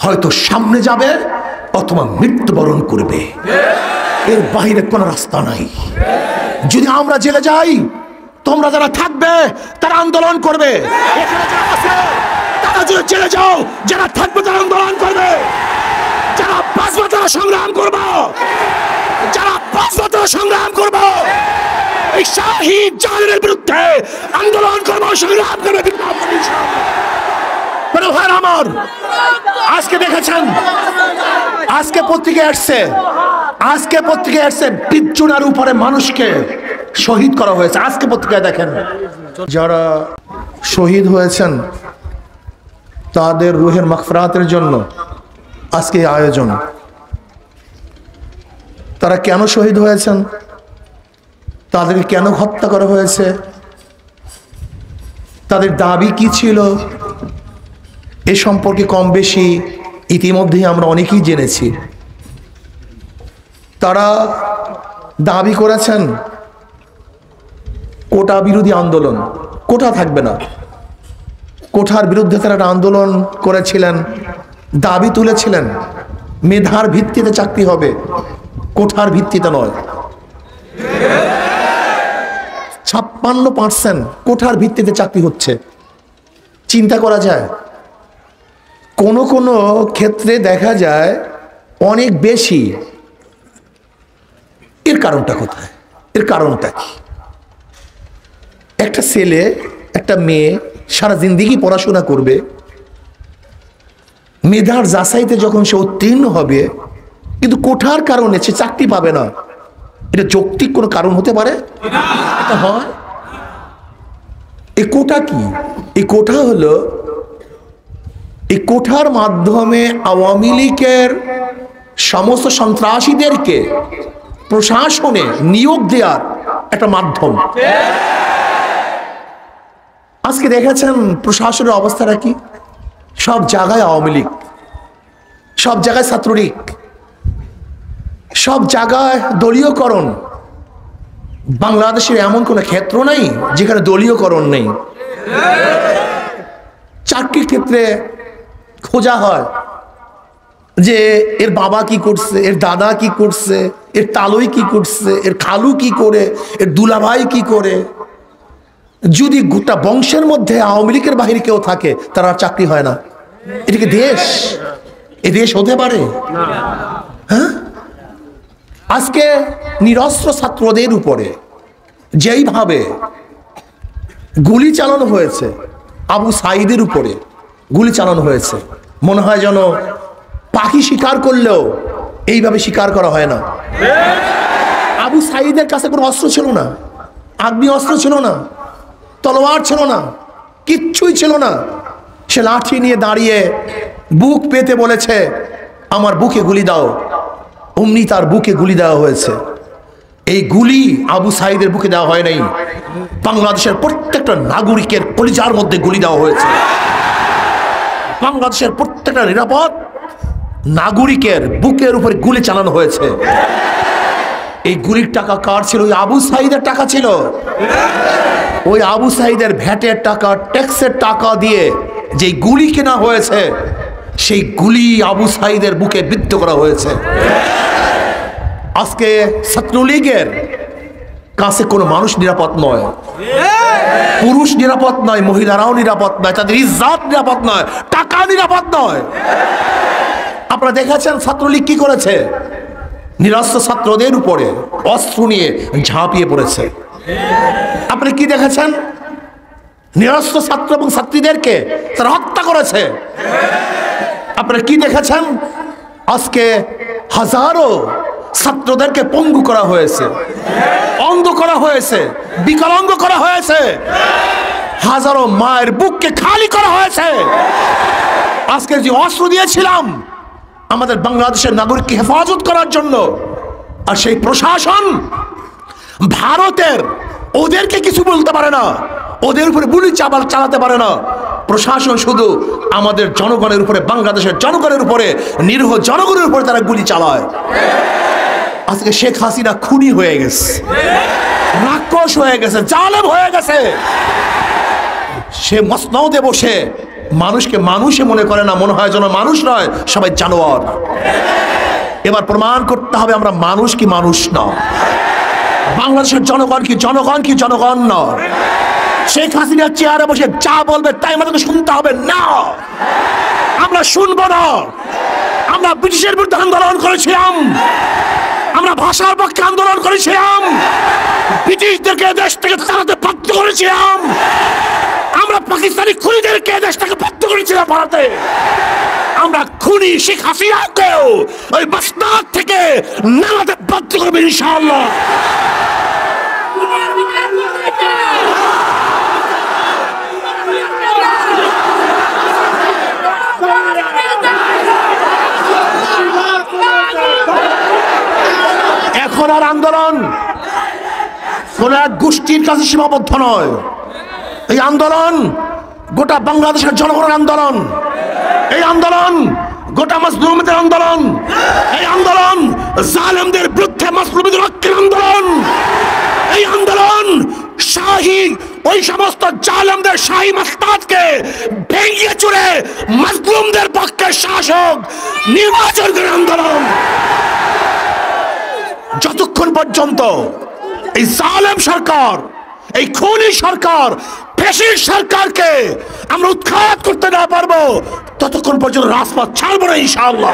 হয়তো সামনে যাবে অথবা মৃত্যুবরণ করবে, এর বাইরে কোনো রাস্তা নাই। যদি আমরা জেলে যাই, তোমরা যারা থাকবে তারা আন্দোলন করবে। এখানে যারা আছে তারা যদি জেলে যাও, যারা থাকবে তারা আন্দোলন করবে। যারা বাঁচবে তারা সংগ্রাম করবো, যারা বাঁচবে তারা সংগ্রাম করবো। এই শাহিদ জালিমের বিরুদ্ধে আন্দোলন করবো, সংগ্রাম করবে। আমার আজকে দেখেছেন, আজকে পত্রিকায় আসছে পিচ্চুনার উপরে মানুষকে শহীদ করা হয়েছে। আজকে পত্রিকায় দেখেন, যারা শহীদ হয়েছেন তাদের রুহের মাগফিরাতের জন্য আজকে আয়োজন। তারা কেন শহীদ হয়েছেন, তাদেরকে কেন হত্যা করা হয়েছে, তাদের দাবি কি ছিল, এ সম্পর্কে কম বেশি ইতিমধ্যেই আমরা অনেকেই জেনেছি। তারা দাবি করেছেন কোটা বিরোধী আন্দোলন, কোটা থাকবে না। কোটার বিরুদ্ধে তারা একটা আন্দোলন করেছিলেন, দাবি তুলেছিলেন মেধার ভিত্তিতে চাকরি হবে, কোটার ভিত্তিতে নয়। 56% কোটার ভিত্তিতে চাকরি হচ্ছে। চিন্তা করা যায়, কোন কোন ক্ষেত্রে দেখা যায় অনেক বেশি। এর কারণটা কোথায়? এর কারণটা কি? একটা ছেলে একটা মেয়ে সারা জিন্দেগি পড়াশোনা করবে, মেধার যাচাইতে যখন সে উত্তীর্ণ হবে, কিন্তু কোটার কারণে সে চাকরি পাবে না। এটা যৌক্তিক কোনো কারণ হতে পারে? এটা হয়। এই কোটা কি? এই কোটা হলো, এই কোটার মাধ্যমে আওয়ামী লীগের সমস্ত সন্ত্রাসীদেরকে প্রশাসনে নিয়োগ দেওয়ার একটা মাধ্যম। আজকে দেখেছেন প্রশাসনের অবস্থাটা কি? সব জায়গায় আওয়ামী লীগ, সব জায়গায় ছাত্রলীগ, সব জায়গায় দলীয়করণ। বাংলাদেশের এমন কোনো ক্ষেত্র নাই যেখানে দলীয়করণ নেই। চাকরির ক্ষেত্রে খোঁজা হয় যে এর বাবা কি করছে, এর দাদা কি করছে, এর তালুই কি করছে, এর খালু কি করে, এর দুলাভাই কি করে। যদি গোটা বংশের মধ্যে আওয়ামী লীগের বাহিরে কেউ থাকে, তার আর চাকরি হয় না। এটাকে দেশ, এ দেশ হতে পারে? হ্যাঁ, আজকে নিরস্ত্র ছাত্রদের উপরে যেইভাবে গুলি চালানো হয়েছে, আবু সাঈদের উপরে গুলি চালানো হয়েছে, মনে হয় যেন পাখি শিকার করলেও এইভাবে শিকার করা হয় না। আবু সাঈদের কাছে কোনো অস্ত্র ছিল না, আগ্নেয় অস্ত্র ছিল না, তলোয়ার ছিল না, কিচ্ছুই ছিল না। সে লাঠি নিয়ে দাঁড়িয়ে বুক পেতে বলেছে, আমার বুকে গুলি দাও। অমনি তার বুকে গুলি দেওয়া হয়েছে। এই গুলি আবু সাঈদের বুকে দেওয়া হয় নাই, বাংলাদেশের প্রত্যেকটা নাগরিকের কলিজার মধ্যে গুলি দেওয়া হয়েছে। বাংলাদেশের প্রত্যেকটা নিরাপদ নাগরিকের বুকের উপরে গুলি চালানো হয়েছে। এই গুলির টাকা কার ছিল? ওই আবু সাঈদের টাকা ছিল। ওই আবু সাঈদের ভ্যাটের টাকা, ট্যাক্সের টাকা দিয়ে যে গুলি কেনা হয়েছে, সেই গুলি আবু সাঈদের বুকে বিদ্ধ করা হয়েছে। আজকে ছাত্রলীগের কাছে কোনো মানুষ নিরাপদ নয়, পুরুষ নিরাপদ নয়, মহিলারাও নিরাপদ নয়, তাদের ইজ্জত নিরাপদ নয়, টাকা নিরাপদ নয়। আপনারা দেখেছেন ছাত্রলীগ কি করেছে? নিরস্ত্র ছাত্রদের উপরে অস্ত্র নিয়ে ঝাঁপিয়ে পড়েছে। আপনি কি দেখেছেন? নিরস্ত্র ছাত্র এবং ছাত্রীদেরকে তারা হত্যা করেছে। আপনারা কি দেখেছেন? আজকে হাজারো ছাত্রদেরকে পঙ্গু করা হয়েছে, অন্ধ করা হয়েছে, বিকলাঙ্গ করা হয়েছে, হাজারো মায়ের বুককে খালি করা হয়েছে। আজকে যে অস্ত্র দিয়েছিলাম আমাদের বাংলাদেশের নাগরিককে হেফাজত করার জন্য, আর সেই প্রশাসন ভারতের ওদেরকে কিছু বলতে পারে না, ওদের উপরে গুলি চালাতে পারে না। প্রশাসন শুধু আমাদের জনগণের উপরে, বাংলাদেশের জনগণের উপরে, নিরীহ জনগণের উপরে তারা গুলি চালায়। আজকে শেখ হাসিনা খুনি হয়ে গেছে, রাক্ষস হয়ে গেছে, জালেম হয়ে গেছে। সে মসনদে বসে মানুষকে মানুষে মনে করে না, মনে হয় যেন মানুষ নয়, সবাই জানোয়ার। এবার প্রমাণ করতে হবে আমরা মানুষ কি মানুষ না, বাংলাদেশের জনগণ কি জনগণ কি জনগণ না। শেখ হাসিনা চেয়ারে বসে যা বলবে তাই আমাদেরকে শুনতে হবে না, আমরা শুনবো না। আমরা ব্রিটিশের বিরুদ্ধে আন্দোলন করেছিলাম, আমরা ভাষার পক্ষে আন্দোলন করেছিলাম, ব্রিটিশদেরকে দেশ থেকে তাড়াতে বাধ্য করেছিলাম, আমরা পাকিস্তানি খুনিদেরকে দেশ থেকে বাধ্য করেছিলাম ভারতে। আমরা খুনি শেখ হাসিনাকেও ওই বাসনাদ থেকে নামাতে বাধ্য করবে ইনশাআল্লাহ। এখন আর আন্দোলন কোন এক গোষ্ঠীর কাছে সীমাবদ্ধ নয়, এই আন্দোলন গোটা বাংলাদেশের জনগণের আন্দোলন, এই আন্দোলন গোটা মাজলুমদের আন্দোলন, এই আন্দোলন জালেমদের বিরুদ্ধে মাজলুমদের রক্ষের আন্দোলন, এই আন্দোলন শাহী ওই সমস্ত জালেমদের শাহী মাস্তাদকে ভেঙে চুরে মাজলুমদের পক্ষে শাসক নির্বাচন করার আন্দোলন। যতক্ষণ পর্যন্ত এই জালেম সরকার, এই খুনি সরকার, ফ্যাসিস্ট সরকারকে আমরা উৎখাত করতে না পারবো ততক্ষণ পর্যন্ত রাজপথ ছাড়বো না ইনশাআল্লাহ।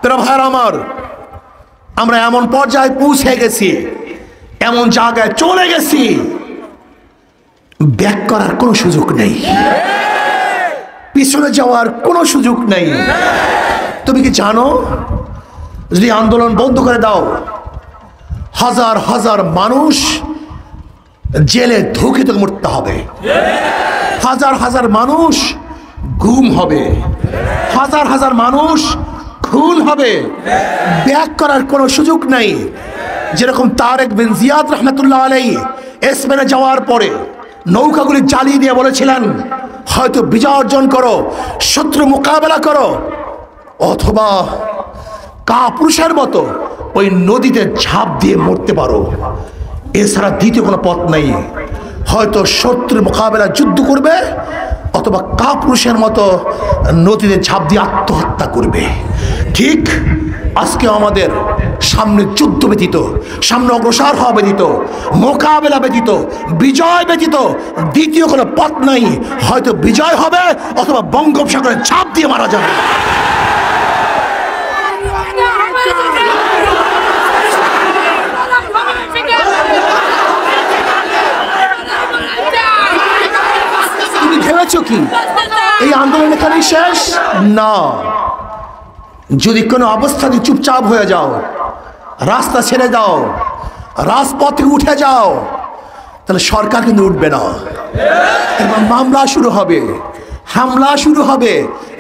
প্রিয় ভাইরা আমার, আমরা এমন পর্যায়ে পৌঁছে গেছি, এমন জায়গায় চলে গেছি, ব্যাক করার কোনো সুযোগ নেই, পিছনে যাওয়ার কোনো সুযোগ নেই। তুমি কি জানো যদি আন্দোলন বন্ধ করে দাও, হাজার হাজার মানুষ জেলে ধুকে তো মরতে হবে, হাজার হাজার মানুষ গুম হবে, হাজার হাজার মানুষ খুন হবে, ব্যাক করার কোনো সুযোগ নাই। যেরকম তারেক বিন জিয়াদ রহমতুল্লাহ আলাইহি স্পেনে যাওয়ার পরে নৌকাগুলি জ্বালিয়ে দিয়ে বলেছিলেন, হয়তো বিজয় অর্জন করো, শত্রু মোকাবেলা করো, অথবা কাপুরুষের মতো ওই নদীতে ঝাঁপ দিয়ে মরতে পারো, এছাড়া দ্বিতীয় কোনো পথ নেই। হয়তো শত্রুর মোকাবেলা যুদ্ধ করবে, অথবা কাপুরুষের মতো নদীতে ঝাঁপ দিয়ে আত্মহত্যা করবে। ঠিক আজকে আমাদের সামনে যুদ্ধ ব্যতীত, সামনে অগ্রসর হওয়া ব্যতীত, মোকাবেলা ব্যতীত, বিজয় ব্যতীত দ্বিতীয় কোনো পথ নাই। হয়তো বিজয় হবে, অথবা বঙ্গোপসাগরে ঝাঁপ দিয়ে মারা যাবে। তুমি ভেবেছো কি এই আন্দোলন এখানেই শেষ? না, যদি কোনো অবস্থাতে চুপচাপ হয়ে যাও, রাস্তা ছেড়ে দাও, রাজপথে উঠে যাও, তাহলে সরকার কিন্তু উঠবে না, এবং মামলা শুরু হবে, হামলা শুরু হবে,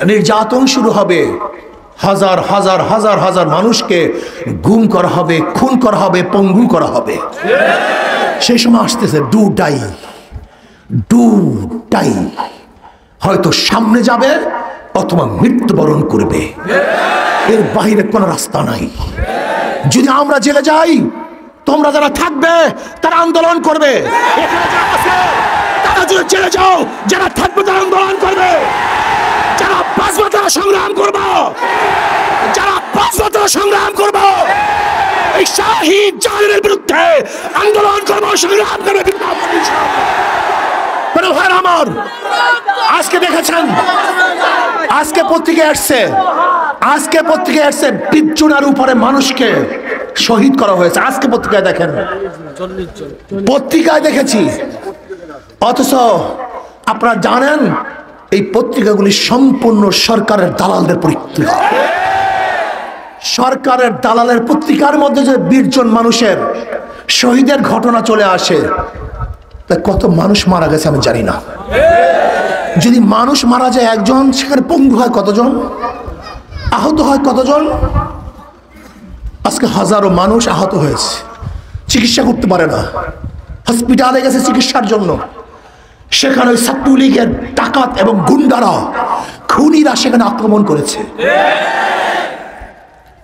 নির্যাতন শুরু হবে, হাজার হাজার হাজার হাজার মানুষকে গুম করা হবে, খুন করা হবে, পঙ্গু করা হবে। সেই সময় আসতেছে ডু ডাই, ডু ডাই, হয়তো সামনে যাবে অথবা মৃত্যুবরণ করবে, এর বাইরে কোনো রাস্তা নাই। যদি আমরা জেলে যাই, তোমরা যারা থাকবে তারা আন্দোলন করবে, তারা যদি জেলে যাও, যারা থাকবে তারা আন্দোলন করবে, যারা বাঁচবে তারা সংগ্রাম করবো, যারা বাঁচবে তারা সংগ্রাম করবো, এই শাহী জালেমের বিরুদ্ধে আন্দোলন করবো, সংগ্রাম করবে। আমার আজকে দেখেছেন, আজকে পত্রিকায় আসছে, আজকে পত্রিকায় আসছে 20 জনের উপরে মানুষকে শহীদ করা হয়েছে। আজকে পত্রিকায় দেখেন, পত্রিকায় দেখেছি। অথচ আপনারা জানেন এই পত্রিকাগুলি সম্পূর্ণ সরকারের দালালদের পত্রিকা। সরকারের দালালের পত্রিকার মধ্যে যে 20 জন মানুষের শহীদের ঘটনা চলে আসে, কত মানুষ মারা গেছে আমি জানি না। যদি মানুষ মারা যায় একজন, সেখানে পঙ্গু হয় কতজন, আহত হয় কতজন। আজকে হাজারো মানুষ আহত হয়েছে, চিকিৎসা করতে পারে না, হসপিটালে গেছে চিকিৎসার জন্য, সেখানে ওই ছাত্রলীগের ডাকাত এবং গুন্ডারা, খুনিরা সেখানে আক্রমণ করেছে,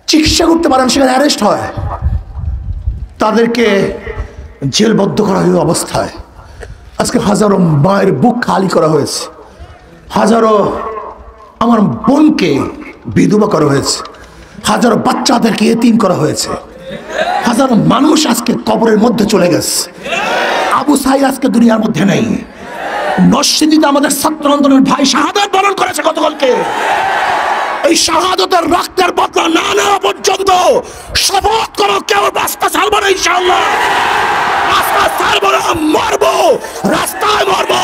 চিকিৎসা করতে পারেন, সেখানে অ্যারেস্ট হয়, তাদেরকে জেলবদ্ধ করা হয়ে অবস্থায় আজকে হাজারো মায়ের বুক খালি করা হয়েছে, হাজারো আমার বোনকে বিধবা করা হয়েছে, হাজারো বাচ্চাদেরকে এতিম করা হয়েছে, হাজারো মানুষ আজকে কবরের মধ্যে চলে গেছে। আবু সাইদ আজকে দুনিয়ার মধ্যে নেই। নরসিংদীতে আমাদের ছাত্র আন্দোলনের ভাই শাহাদাত বরণ করেছে গতকালকে। এই শাহাদাতের রক্তের বদলা না নেওয়া পর্যন্ত শপথ করো কেউ রাস্তা ছাড়বো না ইনশাআল্লাহ। রাস্তা ছাড়বো না, মরবো, রাস্তায় মরবো,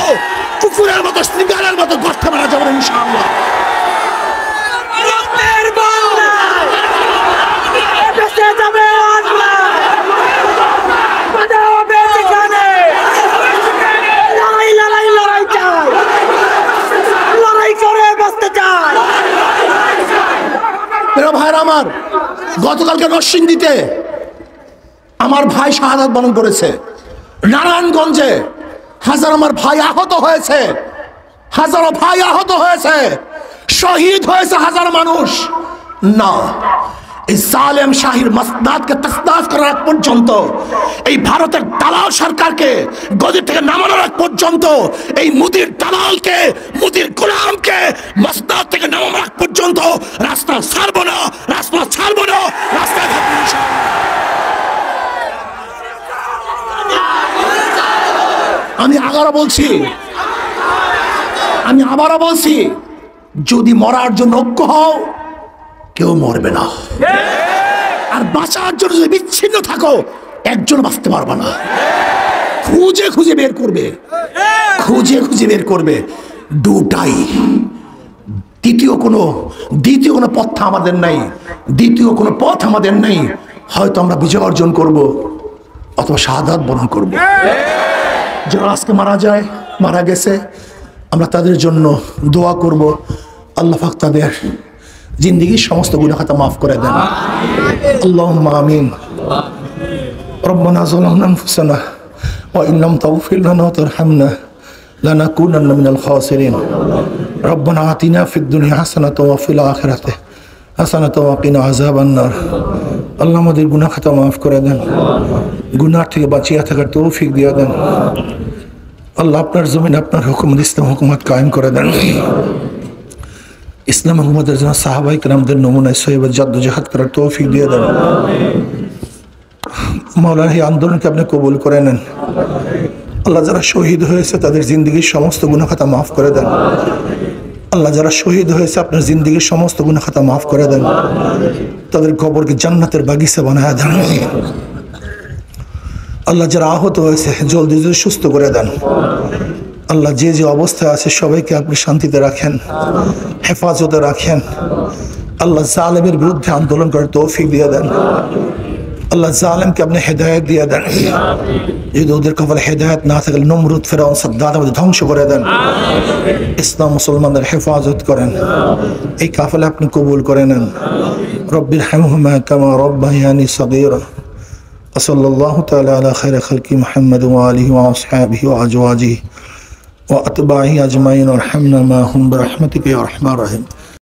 কুকুরের মতো শৃঙ্গারের মতো গর্তে মারা যাবো না ইনশাআল্লাহ। ভাইরা আমার, গতকালকে নরসিংদীতে আমার ভাই শাহাদাত বরণ করেছে। নারায়ণগঞ্জে হাজার আমার ভাই আহত হয়েছে, হাজারো ভাই আহত হয়েছে, শহীদ হয়েছে হাজার মানুষ। না, এই জালেম শাহীর মাসনাদকে তসনাস করার আগ পর্যন্ত, এই ভারতের দালাল সরকারকে গদি থেকে নামানোর আগ পর্যন্ত, এই মুদির দালালকে, মুদির গোলামকে মাসনাদ থেকে নামানোর আগ পর্যন্ত রাস্তা ছাড়বো না, রাস্তা ছাড়বো না, রাস্তায় থাকবো ইনশাআল্লাহ। আমি আবারও বলছি, যদি মরার জন্য ঐক্য হও, কেউ মরবে না। আর বাঁচার জন্য যদি বিচ্ছিন্ন থাকো, একজন বাঁচতে পারবে না। খুঁজে খুঁজে বের করবে, খুঁজে খুঁজে বের করবে। দুটাই, দ্বিতীয় কোনো পথ আমাদের নাই, দ্বিতীয় কোনো পথ আমাদের নাই। হয়তো আমরা বিজয় অর্জন করব, অথবা শাহাদাত বরণ করব। যারা আজকে মারা গেছে, আমরা তাদের জন্য দোয়া করব। আল্লাহ পাক তাদের জিন্দেগির সমস্ত গুনাহ খাতা মাফ করে দেন। আল্লাহুম্মা আমিন। রব্বানা যালামনা আনফুসানা ওয়া ইন লাম তাগফির লানা ওয়া তারহামনা লানাকুনান্না মিনাল খাসিরিন। রব্বানা আতিনা ফিদ দুনিয়া হাসানাতাও ওয়া ফিল আখিরাতি হাসানাতাও ওয়া কিনা আযাবান নার। আল্লাহ আমাদের গুনাহ খাতা মাফ করে দেন, গুনাহ থেকে বাঁচিয়ে থাকার তৌফিক দিয়ে দেন। আল্লাহ আপনার জমিন আপনার হুকুমত, ইসলাম হুকুমত কায়েম করে দেন। ইসলাম হুকুমতের জন্য সাহাবায়ে কেরামদের নমুনায় সহিহ জাদ্দোজাহাদ করার তৌফিক দিয়ে দেন। মাওলানা এই আন্দোলনকে আপনি কবুল করে নেন। আল্লাহ যারা শহীদ হয়েছে তাদের জিন্দেগির সমস্ত গুনাহ খাতা মাফ করে দেন। আল্লাহ যারা শহীদ হয়েছে আপনার জিন্দেগির সমস্ত গুনাহ খাতা মাফ করে দেন। তাদের কবরকে জান্নাতের বাগিচা বানায় দেন। আল্লাহ যারা আহত হয়েছে জলদি জলদি সুস্থ করে দেন। আল্লাহ যে যে অবস্থায় আছে সবাইকে আপনি শান্তিতে রাখেন, হেফাজতে রাখেন। আল্লাহ জালেমের বিরুদ্ধে আন্দোলন করার তৌফিক দিয়ে দেন। আল্লাহ জালেমকে আপনি হেদায়েত দিয়ে দেন। যদি ওদের কপালে হেদায়েত না থাকলে নমরুদ, ফেরাউন, সাদ্দাত আমাদের ধ্বংস করে দেন। ইসলাম মুসলমানদের হেফাজত করেন। এই কাফেলা আপনি কবুল করে নেন। রব্বির হামহুমা কামা রব্বায়ানি সগীরা। সাল্লাল্লাহু তাআলা আলা খায়রি খালকি মুহাম্মদ ওয়া আলিহি ওয়া আসহাবিহি ওয়া আজওয়াজিহি ওয়া আতবাইহি আজমাইন ওয়ারহামনা মাহুম বিরহমাতিকা ইয়া আরহামার রাহিম।